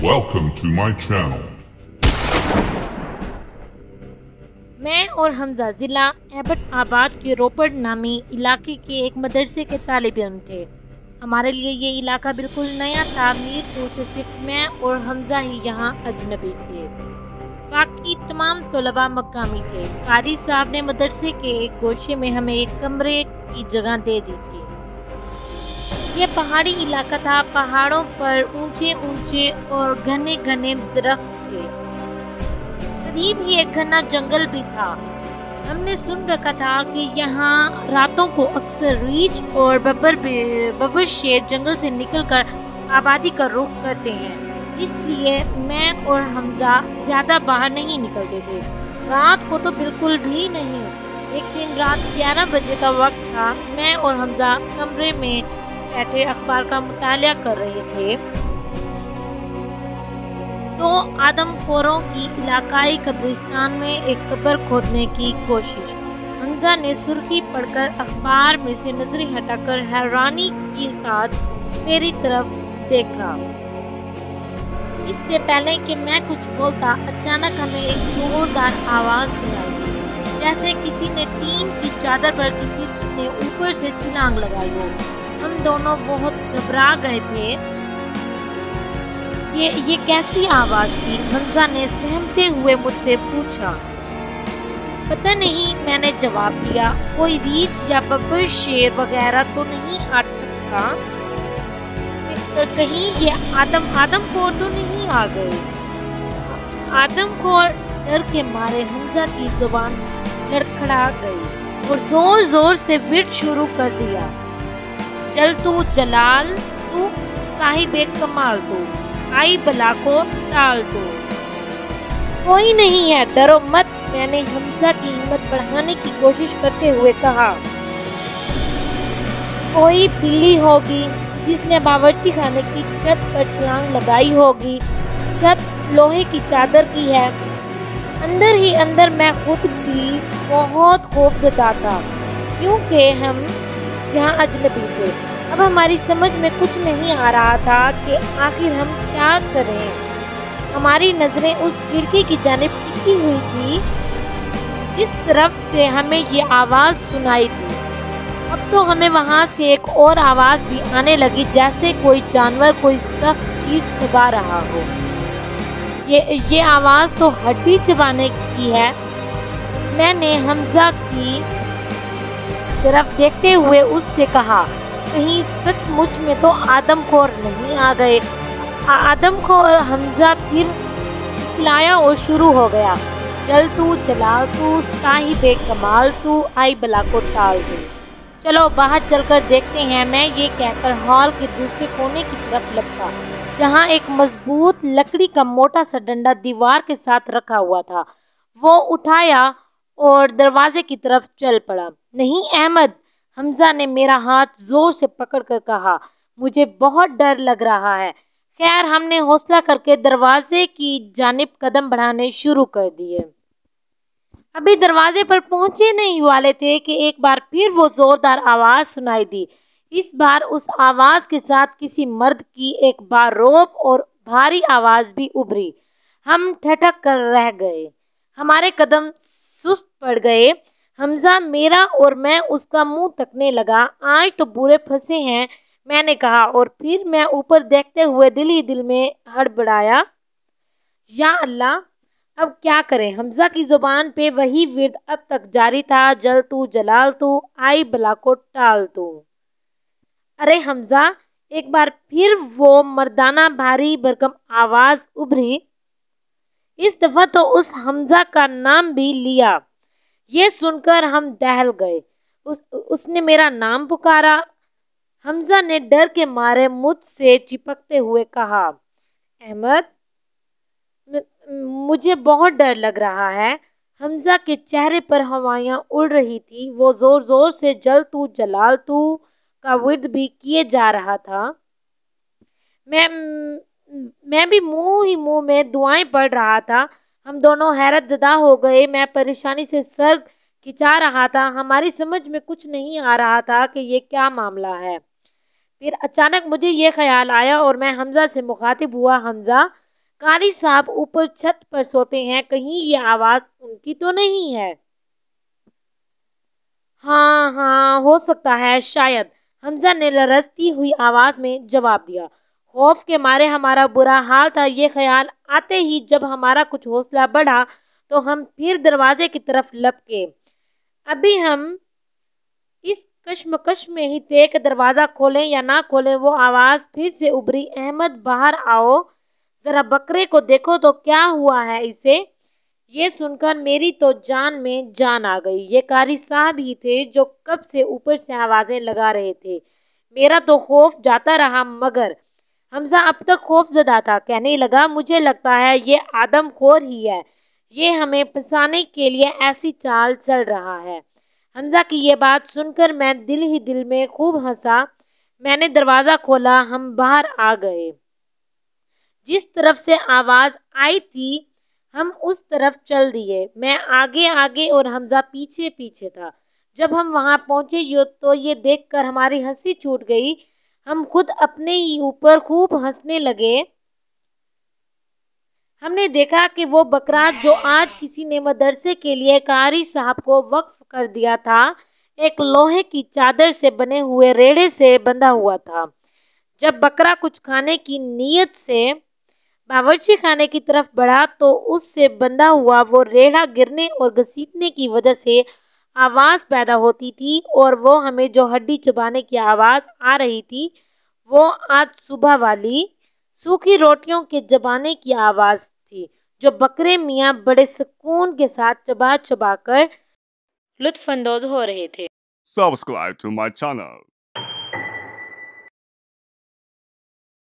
Welcome to my channel. میں اور حمزہ ضلع ایبٹ آباد کے روپڑ نامی علاقے کے ایک مدرسے کے طالب علم تھے۔ ہمارے لیے یہ علاقہ بالکل نیا تھا۔ میرپور سے صرف میں اور حمزہ ہی یہاں اجنبی تھے، باقی تمام طلباء مقامی تھے۔ قاری صاحب نے مدرسے کے ایک گوشے میں ہمیں ایک کمرے کی جگہ دے دی تھی۔ یہ پہاڑی علاقہ تھا، پہاڑوں پر اونچے اونچے اور گھنے گھنے درخت تھے، قریب ہی ایک گھنا جنگل بھی تھا۔ ہم نے سن رکھا تھا کہ یہاں راتوں کو اکثر ریچھ اور ببر شیر جنگل سے نکل کر آبادی کا رخ کرتے ہیں، اس لیے میں اور حمزہ زیادہ باہر نہیں نکلتے تھے، رات کو تو بالکل بھی نہیں۔ ایک دن رات 11 بجے کا وقت تھا، میں اور حمزہ کمرے میں بیٹھے اخبار کا مطالعہ کر رہے تھے تو آدم خوروں کی علاقائی قبرستان میں ایک قبر کھودنے کی کوشش۔ حمزہ نے سرخی پڑھ کر اخبار میں سے نظریں ہٹا کر حیرانی کے ساتھ میری طرف دیکھا۔ اس سے پہلے کہ میں کچھ بولتا، اچانک ہمیں ایک زوردار آواز سنائی دی، جیسے کسی نے ٹین کی چادر پر کسی نے اوپر سے چھلانگ لگائی ہو۔ ہم دونوں بہت گھبرا گئے تھے۔ یہ کیسی آواز تھی؟ حمزہ نے سہمتے ہوئے مجھ سے پوچھا۔ پتہ نہیں، میں نے جواب دیا، کوئی ریچھ یا ببر شیر وغیرہ تو نہیں آ سکتا، کہیں یہ آدم خور تو نہیں آ گئے؟ آدم خور؟ ڈر کے مارے حمزہ کی زبان لڑکھڑا گئی اور زور زور سے ورد شروع کر دیا، جل تو جلال تو، صاحب کمال تو، آئی بلا کو ٹال دو۔ کوئی نہیں ہے، ڈرو مت، میں نے حمزہ کی ہمت بڑھانے کی کوشش کرتے ہوئے کہا۔ کوئی بلی ہوگی جس نے باورچی خانے کی چھت پر چھلانگ لگائی ہوگی، چھت لوہے کی چادر کی ہے۔ اندر ہی اندر میں خود بھی بہت خوف زدہ تھا، کیونکہ ہم یہاں اجنبی تھے۔ اب ہماری سمجھ میں کچھ نہیں آ رہا تھا کہ آخر ہم کیا کریں۔ ہماری نظریں اس کھڑکی کی جانب ٹکی ہوئی تھی جس طرف سے ہمیں یہ آواز سنائی تھی۔ اب تو ہمیں وہاں سے ایک اور آواز بھی آنے لگی، جیسے کوئی جانور کوئی سخت چیز چبا رہا ہو۔ یہ آواز تو ہڈی چبانے کی ہے۔ میں نے حمزہ کی طرف دیکھتے ہوئے اس سے کہا، کہیں سچ مچ میں تو آدم خور نہیں آ گئے؟ آدم خور؟ حمزہ پھر کھلایا اور شروع ہو گیا، جل تو جلال تو، صاحب کمال تو، آئی بلا کو ٹال دو۔ چلو باہر چل کر دیکھتے ہیں۔ میں یہ کہہ کر ہال کے دوسرے کونے کی طرف لپکا، جہاں ایک مضبوط لکڑی کا موٹا سا ڈنڈا دیوار کے ساتھ رکھا ہوا تھا۔ وہ اٹھایا اور دروازے کی طرف چل پڑا۔ نہیں احمد، حمزہ نے میرا ہاتھ زور سے پکڑ کر کہا، مجھے بہت ڈر لگ رہا ہے۔ خیر، ہم نے حوصلہ کر کے دروازے کی جانب قدم بڑھانے شروع کر دیے۔ ابھی دروازے پر پہنچے نہیں والے تھے کہ ایک بار پھر وہ زوردار آواز سنائی دی۔ اس بار اس آواز کے ساتھ کسی مرد کی ایک باروب اور بھاری آواز بھی ابھری۔ ہم ٹھٹک کر رہ گئے، ہمارے قدم سست پڑ گئے۔ حمزہ میرا اور میں اس کا منہ تکنے لگا۔ آج تو برے پھنسے ہیں، میں نے کہا، اور پھر میں اوپر دیکھتے ہوئے دل ہی دل میں ہڑبڑایا، یا اللہ، اب کیا کریں؟ حمزہ کی زبان پہ وہی ورد اب تک جاری تھا، جل تو جلال تو، آئی بلا کو ٹال تو۔ ارے حمزہ، ایک بار پھر وہ مردانہ بھاری بھرکم آواز ابھری۔ اس دفعہ تو اس حمزہ کا نام بھی لیا۔ یہ سن کر ہم دہل گئے۔ اس نے میرا نام پکارا؟ حمزہ نے ڈر کے مارے مجھ سے چپکتے ہوئے کہا۔ احمد، مجھے بہت ڈر لگ رہا ہے۔ حمزہ کے چہرے پر ہوائیاں اڑ رہی تھی، وہ زور زور سے جل تو جلال تو کا ورد بھی کیے جا رہا تھا۔ میں بھی منہ ہی منہ میں دعائیں پڑھ رہا تھا۔ ہم دونوں حیرت زدہ ہو گئے۔ میں پریشانی سے سر کھچا رہا تھا، ہماری سمجھ میں کچھ نہیں آ رہا تھا کہ یہ کیا معاملہ ہے۔ پھر اچانک مجھے یہ خیال آیا اور میں حمزہ سے مخاطب ہوا، حمزہ، قاری صاحب اوپر چھت پر سوتے ہیں، کہیں یہ آواز ان کی تو نہیں ہے؟ ہاں ہاں، ہو سکتا ہے، شاید، حمزہ نے لرزتی ہوئی آواز میں جواب دیا۔ خوف کے مارے ہمارا برا حال تھا، یہ خیال آتے ہی جب ہمارا کچھ حوصلہ بڑھا تو ہم پھر دروازے کی طرف لپکے۔ ابھی ہم اس کشمکش میں ہی تھے کہ دروازہ کھولیں یا نہ کھولیں وہ آواز پھر سے ابھری، احمد باہر آؤ، ذرا بکرے کو دیکھو تو کیا ہوا ہے اسے۔ یہ سن کر میری تو جان میں جان آ گئی، یہ قاری صاحب ہی تھے جو کب سے اوپر سے آوازیں لگا رہے تھے۔ میرا تو خوف جاتا رہا مگر حمزہ اب تک خوف زدہ تھا، کہنے لگا مجھے لگتا ہے یہ آدم خور ہی ہے، یہ ہمیں پھنسانے کے لیے ایسی چال چل رہا ہے۔ حمزہ کی یہ بات سن کر میں دل ہی دل میں خوب ہنسا۔ میں نے دروازہ کھولا، ہم باہر آ گئے۔ جس طرف سے آواز آئی تھی ہم اس طرف چل دیے، میں آگے آگے اور حمزہ پیچھے پیچھے تھا۔ جب ہم وہاں پہنچے تو یہ دیکھ کر ہماری ہنسی چھوٹ گئی، ہم خود اپنے ہی اوپر خوب ہنسنے لگے۔ ہم نے دیکھا کہ وہ بکرا جو آج کسی نے مدرسے کے لیے قاری صاحب کو وقف کر دیا تھا، ایک لوہے کی چادر سے بنے ہوئے ریڑھے سے بندھا ہوا تھا۔ جب بکرا کچھ کھانے کی نیت سے باورچی خانے کی طرف بڑھا تو اس سے بندھا ہوا وہ ریڑھا گرنے اور گھسیٹنے کی وجہ سے آواز پیدا ہوتی تھی، اور وہ ہمیں جو ہڈی چبانے کی آواز آ رہی تھی وہ آج صبح والی سوکھی روٹیوں کے چبانے کی آواز تھی جو بکرے میاں بڑے سکون کے ساتھ چبا چبا کر لطف اندوز ہو رہے تھے۔ Subscribe to my channel.